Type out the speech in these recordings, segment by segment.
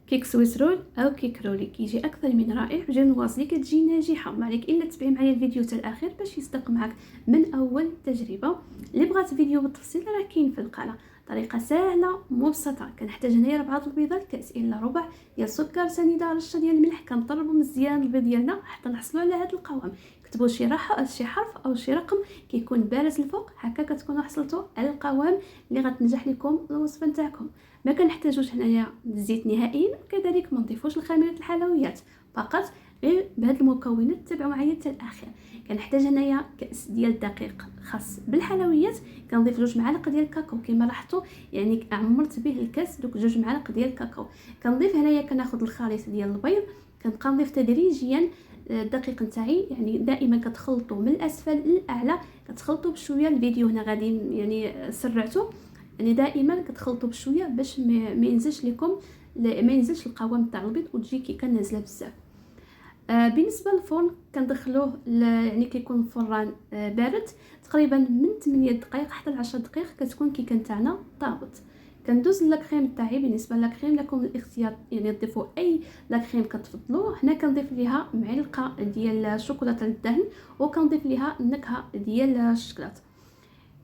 كيك سويس رول او كيك رولي كيجي اكثر من رائع. وجا نواصلي كتجي ناجحه. ما عليك الا تتبعي معايا الفيديو حتى الاخير باش يصدق معك من اول تجربه. اللي بغات فيديو بالتفصيل راه كاين في القناه. طريقه سهله مبسطه. كنحتاج هنايا 4 البيضات، كاس الا ربع ديال السكر، سنيده رشه ديال الملح. كنطربوا مزيان البيض ديالنا حتى نحصلوا على هذا القوام. كتبوا شي حرف او شي رقم كيكون بارز الفوق، هكا كتكونوا حصلتوا على القوام اللي غتنجح لكم الوصفه نتاعكم. ما كنحتاجوش هنايا الزيت نهائيا، وكذلك ما نضيفوش الخميره الحلويات، فقط غير بهاد المكونات. تبعوا معايا حتى الاخير. كنحتاج هنايا كاس ديال الدقيق خاص بالحلويات. كنضيف 2 معالق ديال الكاكاو كما لاحظتوا، يعني عمرت به الكاس دوك 2 معالق ديال الكاكاو. كنضيف هنايا كناخذ الخليط ديال البيض، كنبقى نضيف تدريجيا الدقيق نتاعي. يعني دائما كتخلطوا من الاسفل للاعلى، كتخلطوا بشويه. الفيديو هنا غادي يعني سرعته، يعني دائما كتخلطوا بشويه باش ما ينزلش لكم، ما ينزلش القوام تاع البيض وتجي كيكه نازله بزاف. بالنسبه للفرن كندخلوه يعني كيكون الفران بارد تقريبا من 8 دقائق حتى ل 10 دقائق كتكون كيكه نتاعنا طابت. كندوز لاكريم تاعي. بالنسبه للاكريم لكم الاختيار، يعني تضيفوا اي لاكريم كتفضلوا. هنا كنضيف ليها معلقه ديال الشوكولاته للدهن، وكنضيف ليها النكهه ديال الشكلاط.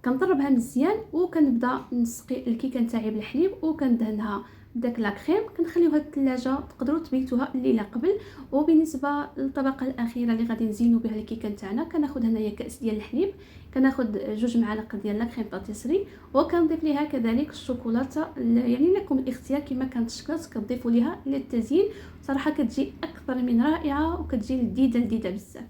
كنضربها مزيان وكنبدا نسقي الكيكه نتاعي بالحليب وكندهنها بداك لاكريم. كنخليوها الثلاجه، تقدروا تبيتوها الليله قبل. وبالنسبه للطبقه الاخيره اللي غادي نزينوا بها الكيكه نتاعنا، كناخذ هنايا كاس ديال الحليب، كناخذ 2 معالق ديال لاكريم باتيسري، وكنضيف ليها كذلك الشوكولاته. يعني لكم الاختيار كما كانت الشكلاط كتضيفوا ليها للتزيين. صراحه كتجي اكثر من رائعه وكتجي لذيذه بزاف.